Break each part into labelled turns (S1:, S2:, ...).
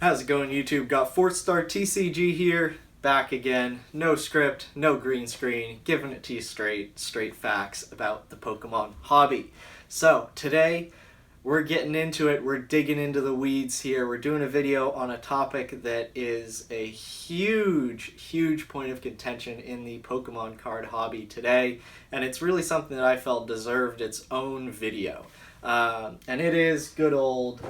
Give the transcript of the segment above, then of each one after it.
S1: How's it going, YouTube? Got FourthStarTCG here, back again. No script, no green screen, giving it to you straight facts about the Pokemon hobby. So today we're getting into it. We're digging into the weeds here. We're doing a video on a topic that is a huge point of contention in the Pokemon card hobby today, and it's really something that I felt deserved its own video. And it is good old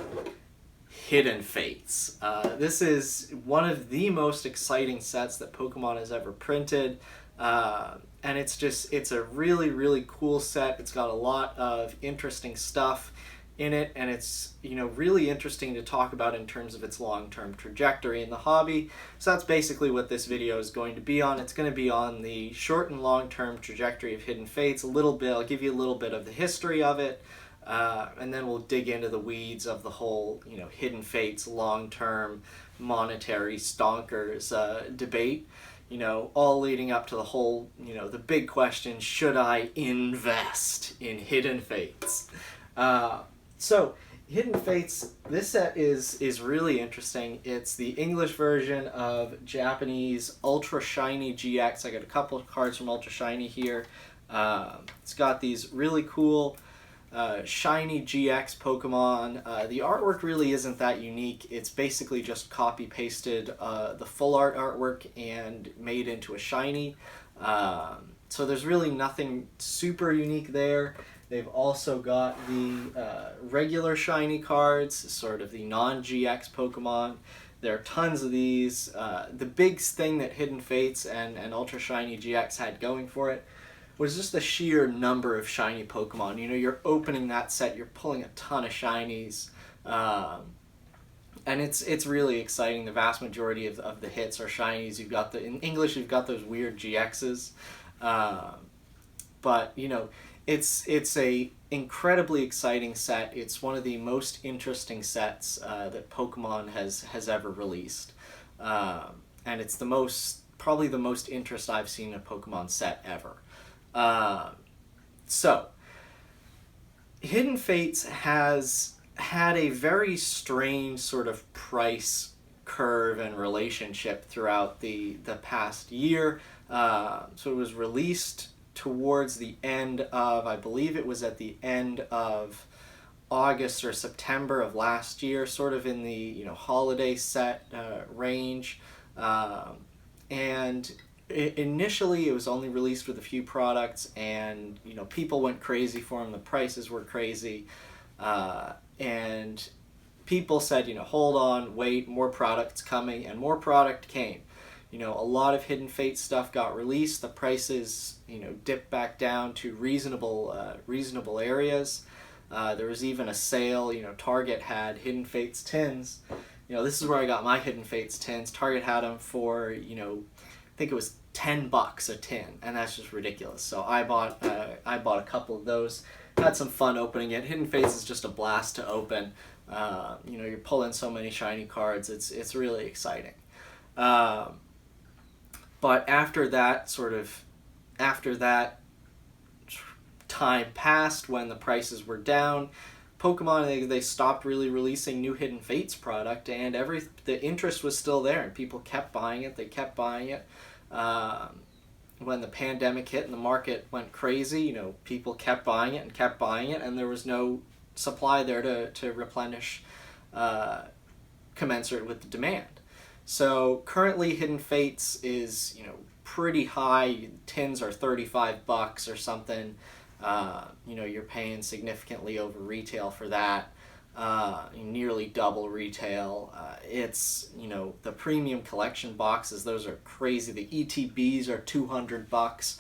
S1: Hidden Fates. This is one of the most exciting sets that Pokemon has ever printed, and it's a really cool set. It's got a lot of interesting stuff in it, and it's really interesting to talk about in terms of its long-term trajectory in the hobby. So that's basically what this video is going to be on. It's going to be on the short and long-term trajectory of Hidden Fates. I'll give you a little bit of the history of it. And then we'll dig into the weeds of the whole, Hidden Fates long-term monetary stonkers debate, all leading up to the whole, the big question, should I invest in Hidden Fates? So Hidden Fates, this set is really interesting. It's the English version of Japanese Ultra Shiny GX. I got a couple of cards from Ultra Shiny here. It's got these really cool shiny GX Pokemon. The artwork really isn't that unique. It's basically just copy pasted the full art artwork and made into a shiny. So there's really nothing super unique there. They've also got the regular shiny cards, sort of the non-GX Pokemon. There are tons of these. The big thing that Hidden Fates and Ultra Shiny GX had going for it was just the sheer number of shiny Pokemon. You're opening that set, you're pulling a ton of shinies, and it's really exciting. The vast majority of the hits are shinies. In English, you've got those weird GXs, but it's a incredibly exciting set. It's one of the most interesting sets that Pokemon has ever released, and it's probably the most interest I've seen in a Pokemon set ever. So Hidden Fates has had a very strange sort of price curve and relationship throughout the past year. So it was released towards the end of, I believe it was at the end of August or September of last year, sort of in the holiday set range, and initially it was only released with a few products, and people went crazy for them. The prices were crazy, and people said, hold on, wait, more products coming, and more product came. A lot of Hidden Fate stuff got released. The prices dipped back down to reasonable areas. There was even a sale. Target had Hidden Fates tins. This is where I got my Hidden Fates tins. Target had them for I think it was $10 a tin, and that's just ridiculous. So I bought a couple of those. Had some fun opening it. Hidden Fates is just a blast to open. You're pulling so many shiny cards. It's really exciting. But after that time passed, when the prices were down, Pokemon, they stopped really releasing new Hidden Fates product, and the interest was still there, and people kept buying it. They kept buying it. When the pandemic hit and the market went crazy, people kept buying it, and there was no supply there to replenish commensurate with the demand. So currently Hidden Fates is pretty high. Tins are $35 or something. You're paying significantly over retail for that, nearly double retail. It's the premium collection boxes, those are crazy. The ETBs are $200,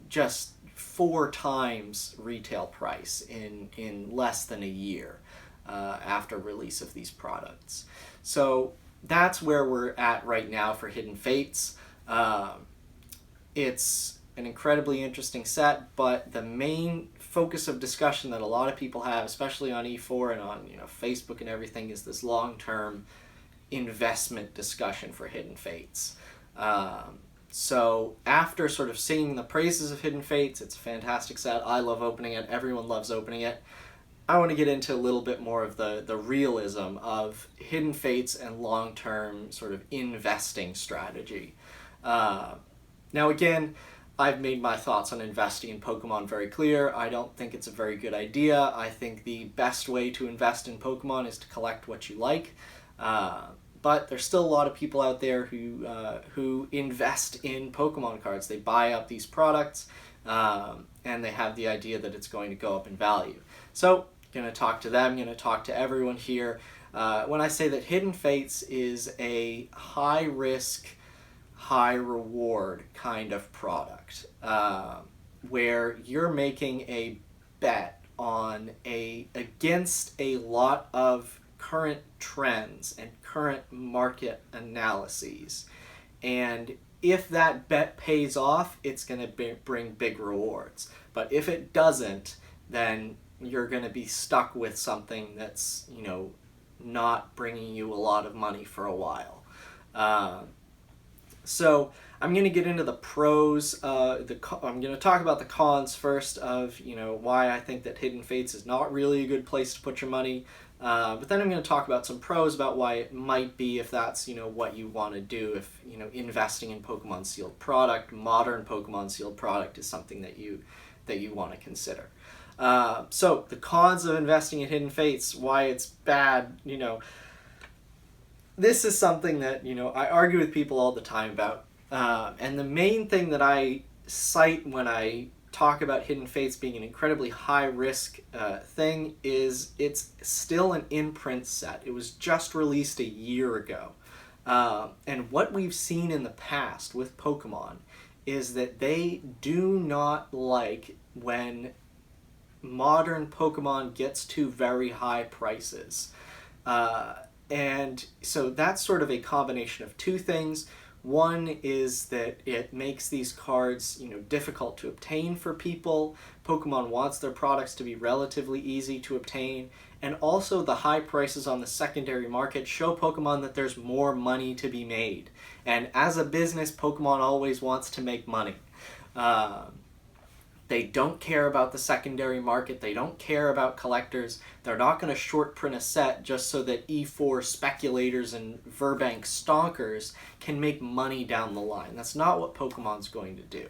S1: just 4 times retail price in less than a year after release of these products. So that's where we're at right now for Hidden Fates. It's an incredibly interesting set, but the main focus of discussion that a lot of people have, especially on E4 and on Facebook and everything, is this long-term investment discussion for Hidden Fates. So after sort of singing the praises of Hidden Fates, it's a fantastic set. I love opening it. Everyone loves opening it. I want to get into a little bit more of the realism of Hidden Fates and long-term sort of investing strategy. Now again, I've made my thoughts on investing in Pokemon very clear. I don't think it's a very good idea. I think the best way to invest in Pokemon is to collect what you like. But there's still a lot of people out there who invest in Pokemon cards. They buy up these products, and they have the idea that it's going to go up in value. So, going to talk to them, going to talk to everyone here. When I say that Hidden Fates is a high-risk, high-reward kind of product, where you're making a bet on against a lot of current trends and current market analyses, and if that bet pays off, it's going to bring big rewards. But if it doesn't, then you're going to be stuck with something that's, not bringing you a lot of money for a while. So I'm going to get into the pros. I'm going to talk about the cons first of, why I think that Hidden Fates is not really a good place to put your money. But then I'm going to talk about some pros about why it might be, if that's, what you want to do, if, investing in Pokemon sealed product, modern Pokemon sealed product is something that you want to consider. So the cons of investing in Hidden Fates, why it's bad, this is something that, I argue with people all the time about. And the main thing that I cite when I talk about Hidden Fates being an incredibly high-risk thing is it's still an in-print set. It was just released a year ago. And what we've seen in the past with Pokemon is that they do not like when modern Pokemon gets to very high prices. And so that's sort of a combination of two things. One is that it makes these cards, difficult to obtain for people. Pokemon wants their products to be relatively easy to obtain. And also the high prices on the secondary market show Pokemon that there's more money to be made. And as a business, Pokemon always wants to make money. They don't care about the secondary market. They don't care about collectors. They're not going to short print a set just so that E4 speculators and Verbank stonkers can make money down the line. That's not what Pokemon's going to do.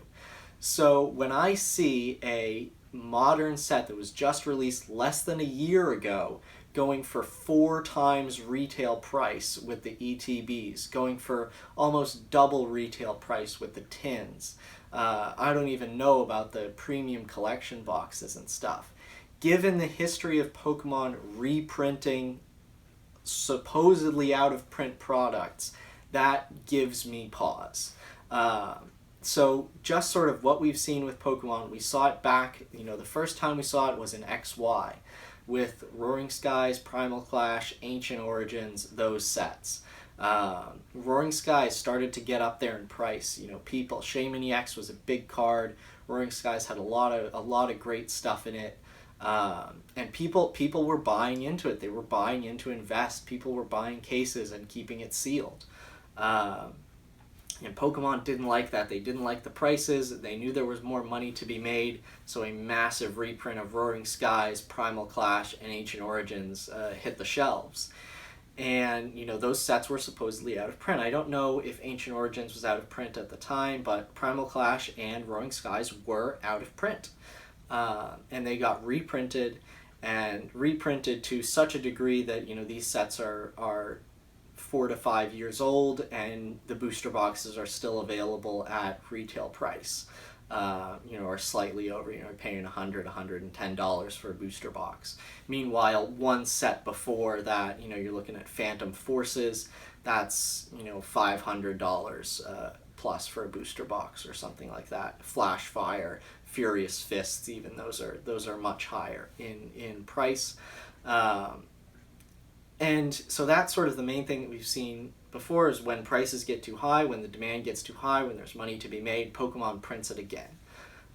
S1: So when I see a modern set that was just released less than a year ago going for 4 times retail price with the ETBs, going for almost double retail price with the tins, I don't even know about the premium collection boxes and stuff. Given the history of Pokemon reprinting supposedly out-of-print products, that gives me pause. So just sort of what we've seen with Pokemon, we saw it back, the first time we saw it was in XY with Roaring Skies, Primal Clash, Ancient Origins, those sets. Roaring Skies started to get up there in price. Shaymin EX was a big card. Roaring Skies had a lot of great stuff in it, and people were buying into it. They were buying in to invest. People were buying cases and keeping it sealed. And Pokemon didn't like that. They didn't like the prices. They knew there was more money to be made. So a massive reprint of Roaring Skies, Primal Clash, and Ancient Origins hit the shelves. And, those sets were supposedly out of print. I don't know if Ancient Origins was out of print at the time, but Primal Clash and Roaring Skies were out of print. And they got reprinted to such a degree that, these sets are 4 to 5 years old, and the booster boxes are still available at retail price. Or slightly over, paying $100, $110 for a booster box. Meanwhile, one set before that, you're looking at Phantom Forces, that's, $500 plus for a booster box or something like that. Flash Fire, Furious Fists, even those are much higher in price. And so that's sort of the main thing that we've seen before is when prices get too high, when the demand gets too high, when there's money to be made, Pokemon prints it again.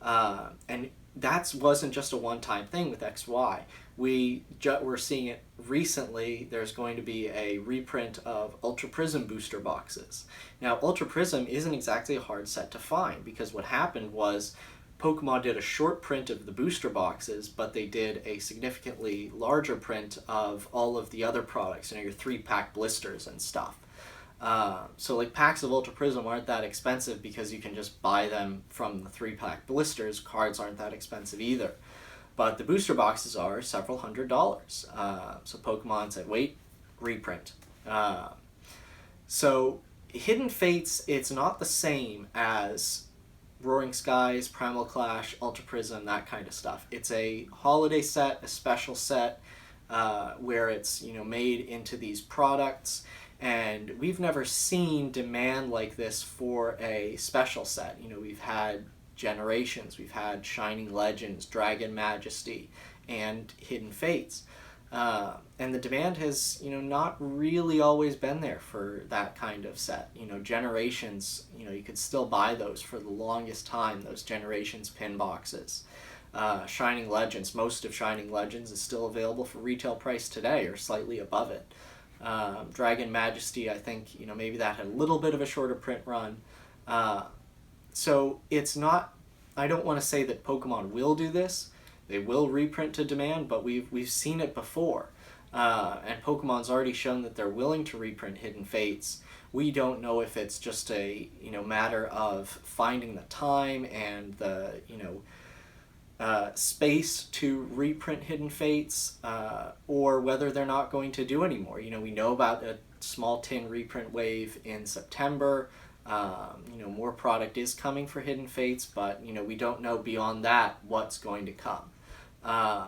S1: And that wasn't just a one-time thing with XY. We're seeing it recently. There's going to be a reprint of Ultra Prism booster boxes. Now, Ultra Prism isn't exactly a hard set to find because what happened was Pokemon did a short print of the booster boxes, but they did a significantly larger print of all of the other products, your 3-pack blisters and stuff. So like packs of Ultra Prism aren't that expensive because you can just buy them from the 3-pack blisters. Cards aren't that expensive either. But the booster boxes are several $100s. So Pokemon said, wait, reprint. So Hidden Fates, it's not the same as Roaring Skies, Primal Clash, Ultra Prism, that kind of stuff. It's a holiday set, a special set, where it's made into these products, and we've never seen demand like this for a special set. We've had Generations, we've had Shining Legends, Dragon Majesty, and Hidden Fates. And the demand has, not really always been there for that kind of set. Generations, you could still buy those for the longest time, those Generations pin boxes. Shining Legends, most of Shining Legends is still available for retail price today or slightly above it. Dragon Majesty, I think, maybe that had a little bit of a shorter print run. So it's not, I don't want to say that Pokemon will do this. They will reprint to demand, but we've seen it before. And Pokemon's already shown that they're willing to reprint Hidden Fates. We don't know if it's just a matter of finding the time and the space to reprint Hidden Fates, or whether they're not going to do anymore. We know about a small tin reprint wave in September. More product is coming for Hidden Fates, but we don't know beyond that what's going to come.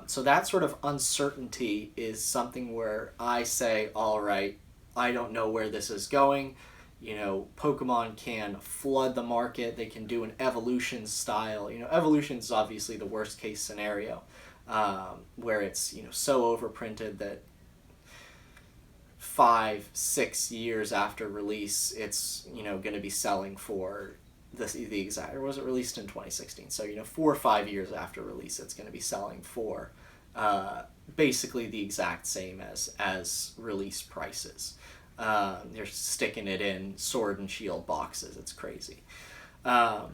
S1: So that sort of uncertainty is something where I say, all right, I don't know where this is going. Pokemon can flood the market. They can do an evolution style. Evolution is obviously the worst case scenario, where it's so overprinted that 5-6 years after release, it's going to be selling for the exact, or was it released in 2016? So 4 or 5 years after release, it's going to be selling for basically the exact same as release prices. They're sticking it in Sword and Shield boxes. It's crazy. So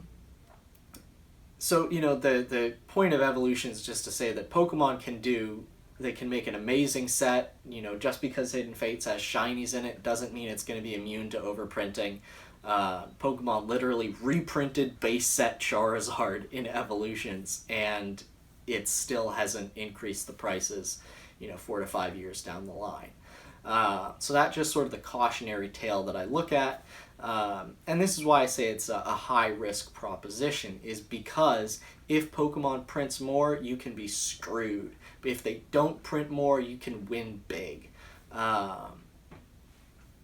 S1: the point of evolution is just to say that Pokemon they can make an amazing set. Just because Hidden Fates has shinies in it doesn't mean it's going to be immune to overprinting. Pokemon literally reprinted base set Charizard in Evolutions, and it still hasn't increased the prices 4 to 5 years down the line. So that's just sort of the cautionary tale that I look at. And this is why I say it's a high-risk proposition, is because if Pokemon prints more, you can be screwed. But if they don't print more, you can win big.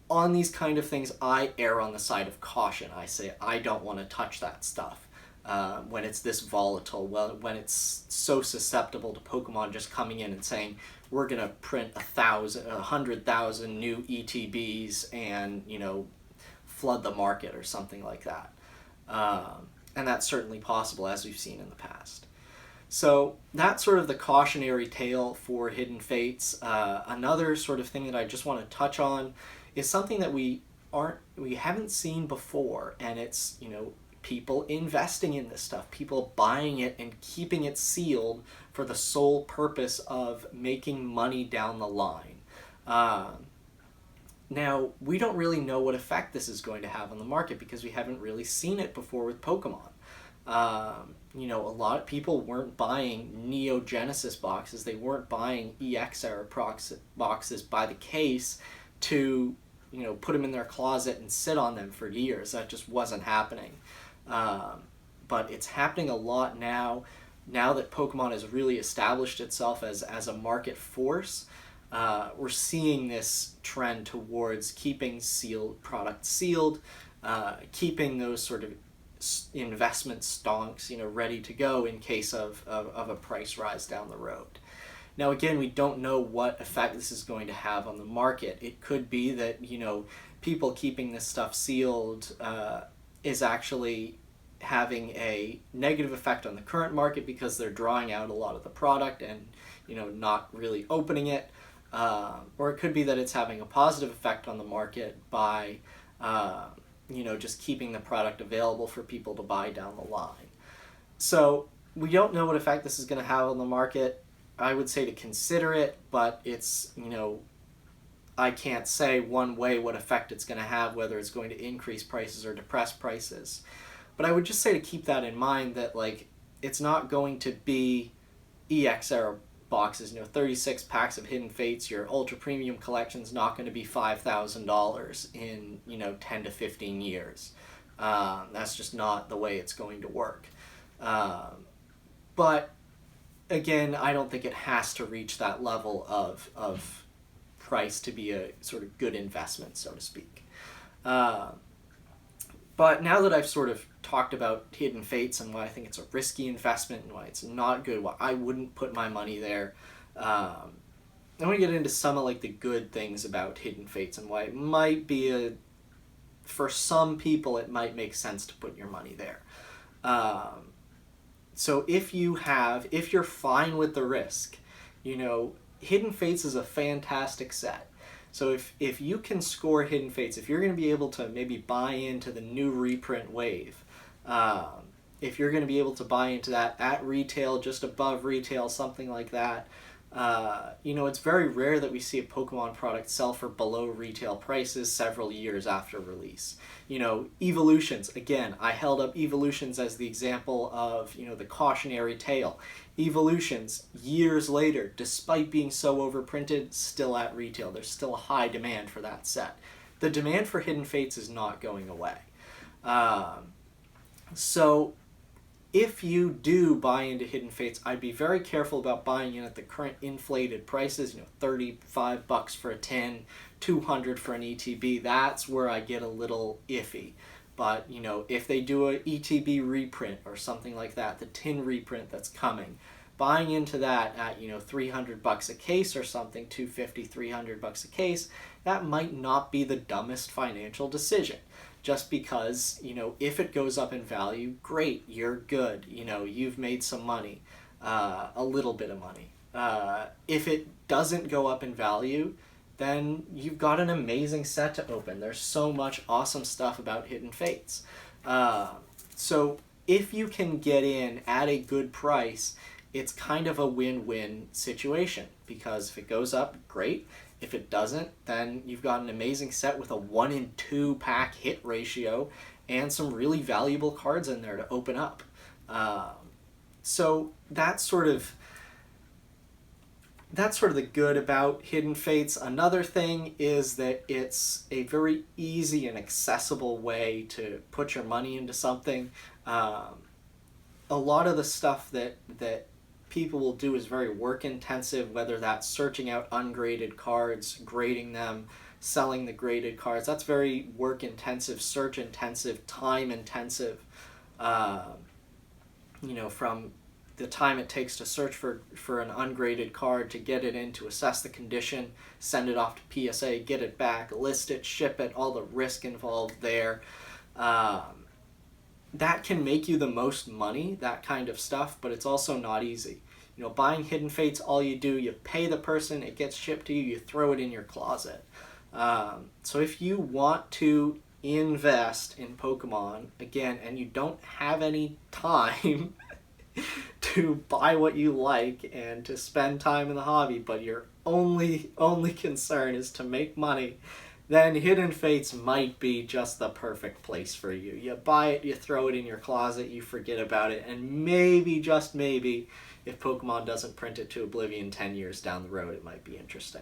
S1: On these kind of things, I err on the side of caution. I say I don't want to touch that stuff when it's this volatile, when it's so susceptible to Pokemon just coming in and saying, we're going to print 100,000 new ETBs and, flood the market or something like that. And that's certainly possible, as we've seen in the past. So that's sort of the cautionary tale for Hidden Fates. Another sort of thing that I just want to touch on is something that we haven't seen before, and it's people investing in this stuff, people buying it and keeping it sealed for the sole purpose of making money down the line. Now, we don't really know what effect this is going to have on the market because we haven't really seen it before with Pokemon. A lot of people weren't buying Neo Genesis boxes. They weren't buying EX era boxes by the case to put them in their closet and sit on them for years. That just wasn't happening. But it's happening a lot now that Pokemon has really established itself as a market force. We're seeing this trend towards keeping products sealed, keeping those sort of investment stonks ready to go in case of a price rise down the road. Now, again, we don't know what effect this is going to have on the market. It could be that, people keeping this stuff sealed is actually having a negative effect on the current market because they're drawing out a lot of the product and, not really opening it. Or it could be that it's having a positive effect on the market by, just keeping the product available for people to buy down the line. So we don't know what effect this is going to have on the market. I would say to consider it, but it's, I can't say one way what effect it's going to have, whether it's going to increase prices or depress prices. But I would just say to keep that in mind, that like it's not going to be EX era boxes, 36 packs of Hidden Fates. Your ultra premium collection's not going to be $5,000 in 10 to 15 years. That's just not the way it's going to work. But again, I don't think it has to reach that level of price to be a sort of good investment, so to speak. But now that I've sort of talked about Hidden Fates and why I think it's a risky investment and why it's not good, why I wouldn't put my money there, I want to get into some of like the good things about Hidden Fates and why it might be for some people it might make sense to put your money there. So if you're fine with the risk, Hidden Fates is a fantastic set. So if you can score Hidden Fates, if you're going to be able to maybe buy into the new reprint wave, if you're going to be able to buy into that at retail, just above retail, something like that, it's very rare that we see a Pokemon product sell for below retail prices several years after release. Evolutions, again, I held up Evolutions as the example of, the cautionary tale. Evolutions, years later, despite being so overprinted, still at retail. There's still a high demand for that set. The demand for Hidden Fates is not going away. So if you do buy into Hidden Fates, I'd be very careful about buying in at the current inflated prices, $35 for a tin, $200 for an ETB. That's where I get a little iffy. But, if they do a ETB reprint or something like that, the tin reprint that's coming, buying into that at, $300 a case or something, $250, $300 a case, that might not be the dumbest financial decision. Just because, if it goes up in value, great, you're good. You've made some money, a little bit of money. If it doesn't go up in value, then you've got an amazing set to open. There's so much awesome stuff about Hidden Fates. So if you can get in at a good price, it's kind of a win-win situation, because if it goes up, great. If it doesn't, then you've got an amazing set with a 1 in 2 pack hit ratio and some really valuable cards in there to open up. So that's sort of the good about Hidden Fates. Another thing is that it's a very easy and accessible way to put your money into something. A lot of the stuff that people will do is very work intensive, whether that's searching out ungraded cards, grading them, selling the graded cards. That's very work intensive, search intensive, time intensive. From the time it takes to search for an ungraded card, to get it in, to assess the condition, send it off to PSA, get it back, list it, ship it, all the risk involved there. That can make you the most money, that kind of stuff, but it's also not easy. Buying Hidden Fates, all you do, you pay the person, it gets shipped to you, you throw it in your closet. So if you want to invest in Pokemon, again, and you don't have any time to buy what you like and to spend time in the hobby, but your only concern is to make money, then Hidden Fates might be just the perfect place for you. You buy it, you throw it in your closet, you forget about it, and maybe, just maybe, if Pokemon doesn't print it to oblivion 10 years down the road, it might be interesting.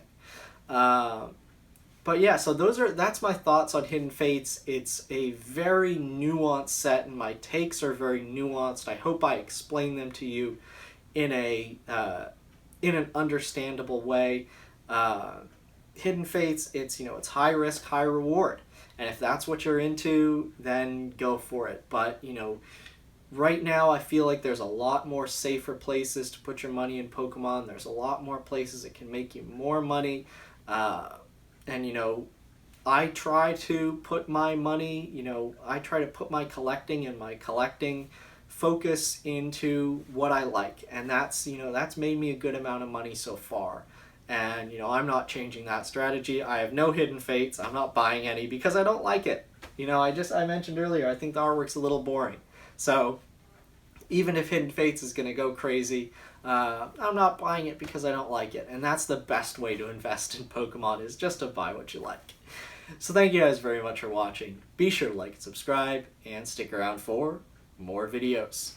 S1: But yeah, so that's my thoughts on Hidden Fates. It's a very nuanced set, and my takes are very nuanced. I hope I explain them to you in an understandable way. Hidden Fates, it's high risk, high reward. And if that's what you're into, then go for it. But, right now I feel like there's a lot more safer places to put your money in Pokemon. There's a lot more places that can make you more money. And, I try to put my money, I try to put my collecting and my collecting focus into what I like. And that's made me a good amount of money so far. And, I'm not changing that strategy. I have no Hidden Fates. I'm not buying any because I don't like it. I mentioned earlier, I think the artwork's a little boring. So even if Hidden Fates is going to go crazy, I'm not buying it because I don't like it. And that's the best way to invest in Pokemon, is just to buy what you like. So thank you guys very much for watching. Be sure to like and subscribe, and stick around for more videos.